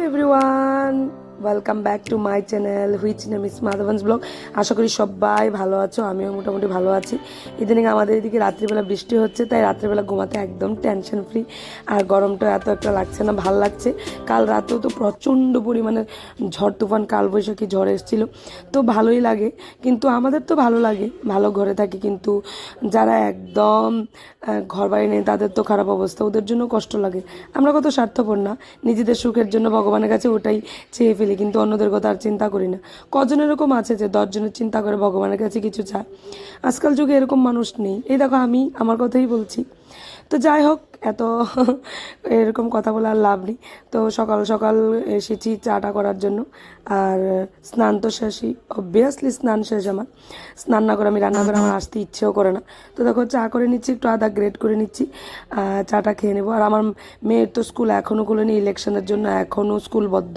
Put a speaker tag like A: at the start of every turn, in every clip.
A: Everyone, welcome back to my channel which name is Madhavan's blog. আশা করি সবাই ভালো আছো, আমিও মোটামুটি ভালো আছি। ইদানিং আমাদের এদিকে রাত্রিবেলা বৃষ্টি হচ্ছে, তাই রাত্রিবেলা ঘুমাতে একদম টেনশন ফ্রি। আর গরমটা এত একটা লাগছে না, ভাল লাগছে। কাল রাতেও তো প্রচণ্ড পরিমাণে ঝড় তুফান কালবৈশাখী ঝড় এসেছিল, তো ভালোই লাগে। কিন্তু আমাদের তো ভালো লাগে, ভালো ঘরে থাকি, কিন্তু যারা একদম ঘর বাড়ি নেই তাদের তো খারাপ অবস্থা, ওদের জন্য কষ্ট লাগে। আমরা কত স্বার্থপর না, নিজেদের সুখের জন্য ভগবানের কাছে ওটাই চেয়ে ফেলি, কিন্তু অন্যদের কথা আর চিন্তা করি না। কজন এরকম আছে যে 10 জনের চিন্তা করে ভগবানের কাছে কিছু চায়? আজকাল যুগে এরকম মানুষ নেই। এই দেখো, আমি আমার কথাই বলছি। তো যাই হোক, এত এরকম কথা বলে আর লাভ নেই। তো সকাল সকাল এসেছি চাটা করার জন্য। আর স্নান তো শেষই, অবভিয়াসলি স্নান শেষ আমার। স্নান না করে আমি রান্না করে আমার আসতে ইচ্ছেও করে না। তো দেখো, চা করে নিচ্ছি, একটু আদা গ্রেট করে নিচ্ছি, চাটা খেয়ে নেবো। আর আমার মেয়ের তো স্কুল এখনও খুলেনি, ইলেকশনের জন্য এখনও স্কুল বদ্ধ।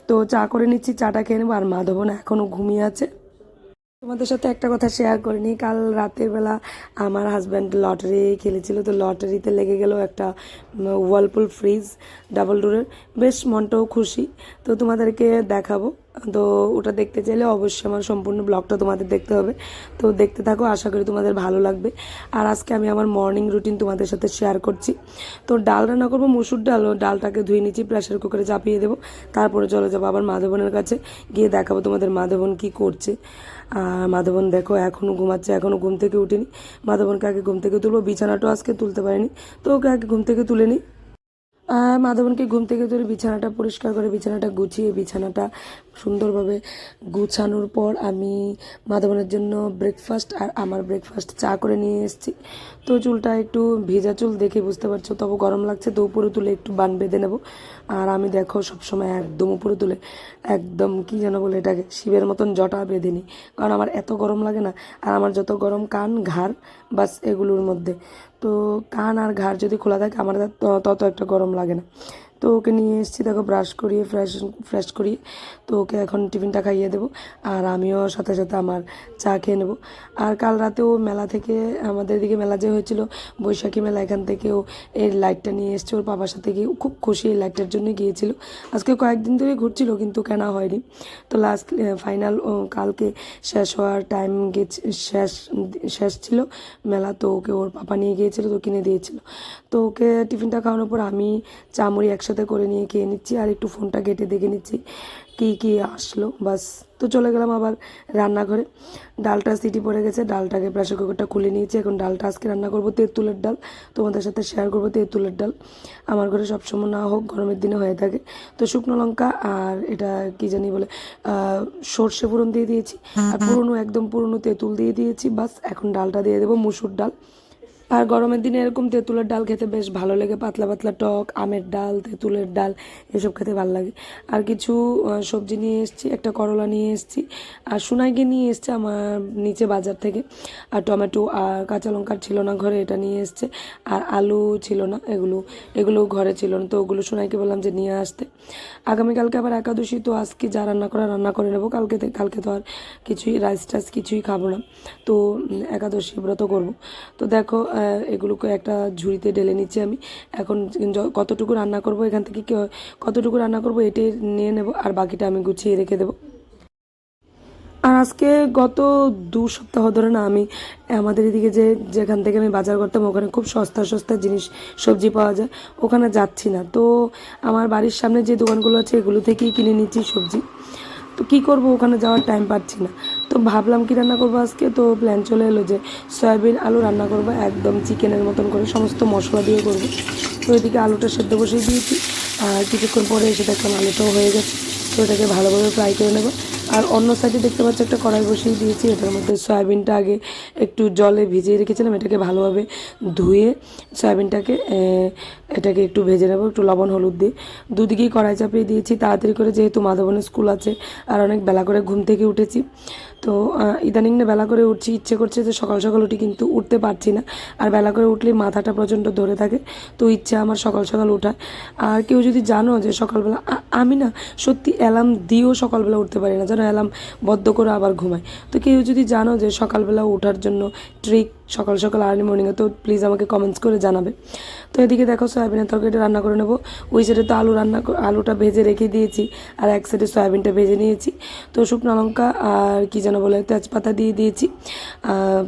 A: তো চা করে নিচ্ছি, চাটা খেয়ে নেবো। আর মাধবন এখনও ঘুমিয়ে আছে। তোমাদের সাথে একটা কথা শেয়ার করিনি, কাল রাতের বেলা আমার হাজব্যান্ড লটারি খেলেছিল, তো লটারিতে লেগে গেল একটা ওয়ার্লপুল ফ্রিজ ডাবল ডোরের। বেশ মনটাও খুশি, তো তোমাদেরকে দেখাবো। তো ওটা দেখতে চাইলে অবশ্যই আমার সম্পূর্ণ ব্লগটা তোমাদের দেখতে হবে। তো দেখতে থাকো, আশা করি তোমাদের ভালো লাগবে। আর আজকে আমি আমার মর্নিং রুটিন তোমাদের সাথে শেয়ার করছি। তো ডাল রান্না করবো, মসুর ডাল। ডালটাকে ধুয়ে নিচ্ছি, প্রেসার কুকারে চাপিয়ে দেবো। তারপরে চলে যাবো আবার মাধবনের কাছে, গিয়ে দেখাবো তোমাদের মাধবন কি করছে। আর মাধবন দেখো এখনও ঘুমাচ্ছে, এখনও ঘুম থেকে উঠিনি। মাধবনকে আগে ঘুম থেকে তুলবো, বিছানাটাও আজকে তুলতে পারিনি, তো ওকে আগে ঘুম থেকে তুলে নিই। মাধবনকে ঘুম থেকে তুলে বিছানাটা পরিষ্কার করে বিছানাটা গুছিয়ে, বিছানাটা সুন্দরভাবে গুছানোর পর আমি মাধবনের জন্য ব্রেকফাস্ট আর আমার ব্রেকফাস্ট চা করে নিয়ে এসেছি। তো চুলটা একটু ভেজা চুল, দেখে বুঝতে পারছো, তবু গরম লাগছে, তো উপরে তুলে একটু বান বেঁধে নেবো। আর আমি দেখো সবসময় একদম উপরে তুলে একদম কি যেন বলে এটাকে, শিবের মতন জটা বেঁধে নিই, কারণ আমার এত গরম লাগে না। আর আমার যত গরম কান ঘাড়, বাস এগুলোর মধ্যে। তো কান আর ঘাড় যদি খোলা থাকে আমার তত একটা গরম লাগে না। তো ওকে নিয়ে এসেছি, দেখো ব্রাশ করিয়ে ফ্রেশ করিয়ে, তো ওকে এখন টিফিনটা খাইয়ে দেবো। আর আমিও সাথে সাথে আমার চা খেয়ে নেবো। আর কাল রাতেও মেলা থেকে, আমাদের এদিকে মেলা যে হয়েছিল বৈশাখী মেলা, এখান থেকেও এই লাইটটা নিয়ে এসছে ওর বাবার সাথে গিয়ে। খুব খুশি এই লাইটটার জন্য গিয়েছিল। আজকে কয়েকদিন ধরে ঘুরছিল কিন্তু কেনা হয়নি। তো লাস্ট ফাইনাল কালকে শেষ হওয়ার টাইম গেছে, শেষ ছিল মেলা, তো ওকে ওর পাপা নিয়ে গিয়েছিল, তো কিনে দিয়েছিল। তো ওকে টিফিনটা খাওয়ানোর পর আমি চা মুড়ি একসাথে করে নিয়ে খেয়ে নিচ্ছি, আর একটু ফোনটা ঘেঁটে দেখে নিচ্ছি কী কী আসলো, বাস। তো চলে গেলাম আবার রান্নাঘরে। ডালটা সিটি পড়ে গেছে, ডালটাকে প্রেসার কুকারটা খুলে নিয়েছি। এখন ডালটা আজকে রান্না করবো তেঁতুলের ডাল, তোমাদের সাথে শেয়ার করবো তেঁতুলের ডাল। আমার ঘরে সবসময় না হোক গরমের দিনে হয়ে থাকে। তো শুকনো লঙ্কা আর এটা কি জানি বলে সর্ষে ফোড়ন দিয়ে দিয়েছি, আর পুরনো একদম পুরনো তেঁতুল দিয়ে দিয়েছি, বাস। এখন ডালটা দিয়ে দেবো, মুসুর ডাল। আর গরমের দিনে এরকম তেঁতুলের ডাল খেতে বেশ ভালো লাগে, পাতলা পাতলা টক আমের ডাল, তেঁতুলের ডাল, এসব খেতে ভালো লাগে। আর কিছু সবজি নিয়ে এসেছি, একটা করলা নিয়ে এসেছি, আর সোনাইকে নিয়ে এসছে আমার নিচে বাজার থেকে। আর টমেটো আর কাঁচা লঙ্কা ছিল না ঘরে, এটা নিয়ে এসছে। আর আলু ছিল না, এগুলো ঘরে ছিল না, তো ওগুলো সোনাইকে বললাম যে নিয়ে আসতে। আগামীকালকে আবার একাদশী, তো আজকে যা রান্না করা রান্না করে নেবো। কালকে তো আর কিছুই রাইস টাইস কিছুই খাবো না, তো একাদশী ব্রত করব। তো দেখো এগুলোকে একটা ঝুড়িতে ঢেলে নিচ্ছি আমি। এখন কতটুকু রান্না করব, এখান থেকে কতটুকু রান্না করব এটাই নিয়ে নেব, আর বাকিটা আমি গুছিয়ে রেখে দেবো। আর আজকে গত 2 সপ্তাহ ধরে না, আমি আমাদের এদিকে যেখান থেকে আমি বাজার করতাম, ওখানে খুব সস্তা সস্তা জিনিস সবজি পাওয়া যায়, ওখানে যাচ্ছি না। তো আমার বাড়ির সামনে যে দোকানগুলো আছে এগুলো থেকেই কিনে নিচ্ছি সবজি। তো কী করব, ওখানে যাওয়ার টাইম পাচ্ছি না। তো ভাবলাম কি রান্না করবো আজকে, তো প্ল্যান চলে এলো যে সয়াবিন আলু রান্না করবো, একদম চিকেনের মতন করে সমস্ত মশলা দিয়ে করবো। তো এদিকে আলুটা সেদ্ধ বসিয়ে দিয়েছি, আর কিছুক্ষণ পরে এসে দেখলাম আলুটাও হয়ে গেছে। তো এটাকে ভালোভাবে ফ্রাই করে নেব। আর অন্য সাইডে দেখতে পাচ্ছি একটা কড়াই বসিয়ে দিয়েছি, এটার মধ্যে সয়াবিনটা আগে একটু জলে ভিজিয়ে রেখেছিলাম, এটাকে ভালোভাবে ধুয়ে সয়াবিনটাকে এটাকে একটু ভেজে নেবো, একটু লবণ হলুদ দিয়ে। দুদিকেই কড়াই চাপিয়ে দিয়েছি তাড়াতাড়ি করে, যেহেতু মাধবনের স্কুল আছে আর অনেক বেলা করে ঘুম থেকে উঠেছি। তো ইদানিং না বেলা করে উঠছি, ইচ্ছে করছে যে সকাল সকাল উঠি, কিন্তু উঠতে পারছি না। আর বেলা করে উঠলেই মাথাটা প্রচণ্ড ধরে থাকে, তো ইচ্ছে আমার সকাল সকাল ওঠা। আর কেউ যদি জানো যে সকালবেলা, আমি না সত্যি অ্যালার্ম দিয়েও সকালবেলা উঠতে পারি না, জানো। যেন অ্যালার্ম বদ্ধ করে আবার ঘুমাই। তো কেউ যদি জানো যে সকালবেলা ওঠার জন্য ট্রিক সকাল সকাল আর্লি মর্নিংয়ে, তো প্লিজ আমাকে কমেন্টস করে জানাবে। তো এদিকে দেখো সয়াবিনের তরকারিটা রান্না করে নেবো। ওই সাইডে তো আলুটা ভেজে রেখে দিয়েছি, আর এক সাইডে সয়াবিনটা ভেজে নিয়েছি। তো শুকনো লঙ্কা আর কি যেন বলে তেজপাতা দিয়ে দিয়েছি,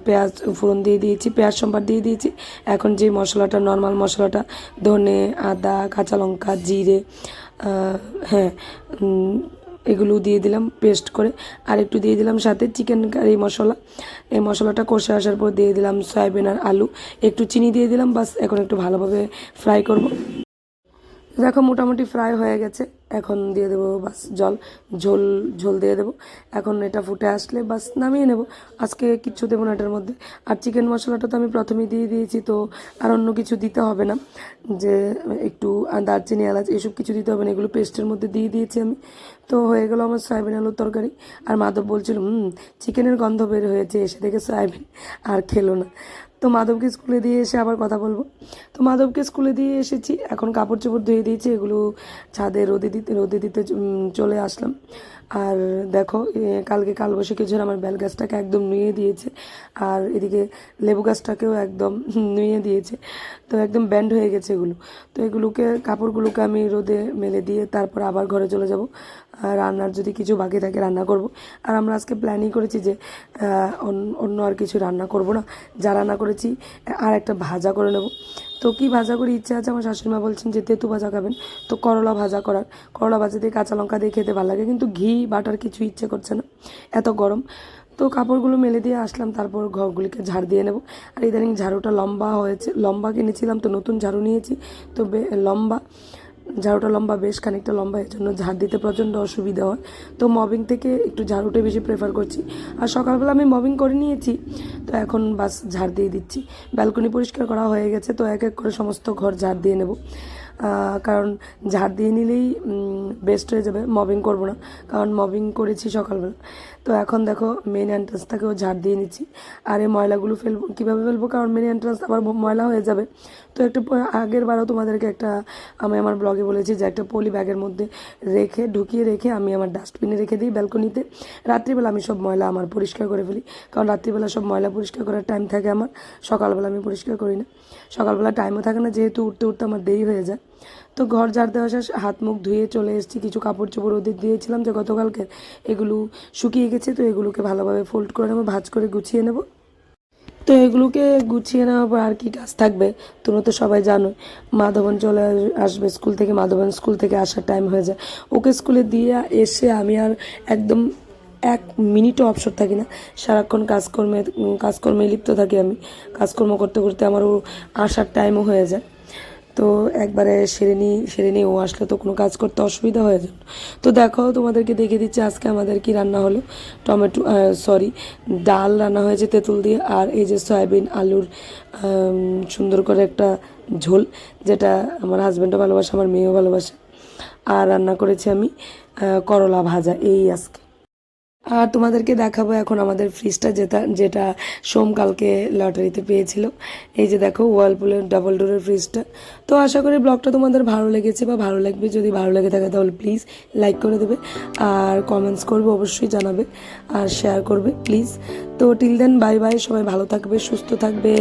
A: পেঁয়াজ ফোড়ন দিয়ে দিয়েছি, পেঁয়াজ সম্বার দিয়ে দিয়েছি। এখন যে মশলাটা নর্মাল মশলাটা ধনে আদা কাঁচা লঙ্কা জিরে, হ্যাঁ এগুলো দিয়ে দিলাম পেস্ট করে, আর একটু দিয়ে দিলাম সাথে চিকেন কারি মশলা। এই মশলাটা কষে আসার পর দিয়ে দিলাম সয়াবিন আর আলু, একটু চিনি দিয়ে দিলাম। বাস এখন একটু ভালোভাবে ফ্রাই করব। দেখো মোটামুটি ফ্রাই হয়ে গেছে, এখন দিয়ে দেবো বাস ঝোল ঝোল দিয়ে দেবো। এখন এটা ফুটে আসলে বাস নামিয়ে নেব। আজকে কিচ্ছু দেবো না এটার মধ্যে। আর চিকেন মশলাটা তো আমি প্রথমেই দিয়ে দিয়েছি, তো আর অন্য কিছু দিতে হবে না, যে একটু দারচিনি এলাচ এসব কিছু দিতে হবে না, এগুলো পেস্টের মধ্যে দিয়ে দিয়েছি আমি। তো হয়ে গেল আমার সয়াবিন আলুর তরকারি। আর মাধব বলছিল চিকেনের গন্ধ বের হয়েছে, এসে দেখে সয়াবিন, আর খেলো না। তো মাধবকে স্কুলে দিয়ে এসে আবার কথা বলবো। তো মাধবকে স্কুলে দিয়ে এসেছি, এখন কাপড় চোপড় ধুয়ে দিয়েছি, এগুলো ছাদে রোদে দিতে চলে আসলাম। আর দেখো কালকে কালবৈশাখী ঝড় আমার বেল গাছটাকে একদম নুয়ে দিয়েছে, আর এদিকে লেবু গাছটাকেও একদম নুয়ে দিয়েছে, তো একদম ব্যান্ড হয়ে গেছে এগুলো। তো এগুলোকে কাপড়গুলোকে আমি রোদে মেলে দিয়ে তারপর আবার ঘরে চলে যাব। রান্নার যদি কিছু বাকি থাকে রান্না করব। আর আমরা আজকে প্ল্যানই করেছি যে অন্য আর কিছু রান্না করব না, যা রান্না করেছি আর একটা ভাজা করে নেব। তো কি ভাজা করে ইচ্ছা আছে, আমার শাশুড়িমা বলছেন যে তেঁতু ভাজা খাবেন, তো করলা ভাজা করার। করলা ভাজা দিয়ে কাঁচা লঙ্কা দিয়ে খেতে ভালো লাগে, কিন্তু ঘি বাটার কিছু ইচ্ছে করছে না, এত গরম। তো কাপড়গুলো মেলে দিয়ে আসলাম, তারপর ঘরগুলিকে ঝাড় দিয়ে নেব। আর ইদানিং ঝাড়ুটা লম্বা হয়েছে, লম্বা কিনেছিলাম তো নতুন ঝাড়ু নিয়েছি, তো ঝাড়ুটা লম্বা, বেশ খানিকটা লম্বা, এর জন্য ঝাড় দিতে প্রচণ্ড অসুবিধা হয়। তো মবিং থেকে একটু ঝাড়ুটাই বেশি প্রেফার করছি। আর সকালবেলা আমি মবিং করে নিয়েছি, তো এখন বাস ঝাড় দিয়ে দিচ্ছি। ব্যালকনি পরিষ্কার করা হয়ে গেছে, তো এক এক করে সমস্ত ঘর ঝাড় দিয়ে নেব, কারণ ঝাড় দিয়ে নিলেই বেস্ট হয়ে যাবে, মবিং করব না, কারণ মবিং করেছি সকালবেলা। তো এখন দেখো মেন এন্ট্রান্সটাকেও ঝাড় দিয়ে নিচ্ছি। আর এই ময়লাগুলো কীভাবে ফেলবো, কারণ মেন এন্ট্রান্স আবার ময়লা হয়ে যাবে। তো একটু আগের বারও তোমাদেরকে আমি আমার ব্লগে বলেছি যে একটা পলি ব্যাগের মধ্যে ঢুকিয়ে রেখে আমি আমার ডাস্টবিনে রেখে দিই ব্যালকনিতে। রাত্রিবেলা আমি সব ময়লা আমার পরিষ্কার করে ফেলি, কারণ রাত্রিবেলা সব ময়লা পরিষ্কার করার টাইম থাকে আমার, সকালবেলা আমি পরিষ্কার করি না। সকালবেলা টাইমও থাকে না, যেহেতু উঠতে উঠতে আমার দেরি হয়ে যায়। তো ঘর ঝাড় দেওয়া শেষ, হাত মুখ ধুয়ে চলে এসেছি। কিছু কাপড় চোপড় ওদের দিয়েছিলাম যে গতকালকে, এগুলো শুকিয়ে গেছে, তো এগুলোকে ভালোভাবে ফোল্ড করে নেবো, ভাঁজ করে গুছিয়ে নেব। তো এগুলোকে গুছিয়ে নেওয়ার পর আর কি কাজ থাকবে, তোমরা তো সবাই জানো। মাধবন চলে আসবে স্কুল থেকে, মাধবন স্কুল থেকে আসার টাইম হয়ে যায়, ওকে স্কুলে দিয়ে এসে আমি আর একদম 1 মিনিটও অবসর থাকি না, সারাক্ষণ কাজকর্মে লিপ্ত থাকি আমি। কাজকর্ম করতে করতে আমারও আসার টাইমও হয়ে যায়। তো একবারে সেরে নিই, ও আসলে তো কোনো কাজ করতে অসুবিধা হয়ে যায়। তো দেখো তোমাদেরকে দেখিয়ে দিচ্ছি আজকে আমাদের কি রান্না হলো। ডাল রান্না হয়েছে তেঁতুল দিয়ে, আর এই যে সয়াবিন আলুর সুন্দর করে একটা ঝোল, যেটা আমার হাজব্যান্ডও ভালোবাসে, আমার মেয়েও ভালোবাসে। আর রান্না করেছি আমি করলা ভাজা, এই আজকে। আর তোমাদেরকে দেখাবো এখন আমাদের ফ্রিজটা, যেটা সোম কালকে লটারিতে পেয়েছিল। এই যে দেখো ওয়ালপুলের ডাবল ডোরের ফ্রিজটা। তো আশা করি ব্লগটা তোমাদের ভালো লেগেছে বা ভালো লাগবে। যদি ভালো লেগে থাকে তাহলে প্লিজ লাইক করে দেবে, আর কমেন্টস করবে, অবশ্যই জানাবে, আর শেয়ার করবে প্লিজ। তো টিল দেন বাই বাই, সবাই ভালো থাকবে, সুস্থ থাকবে।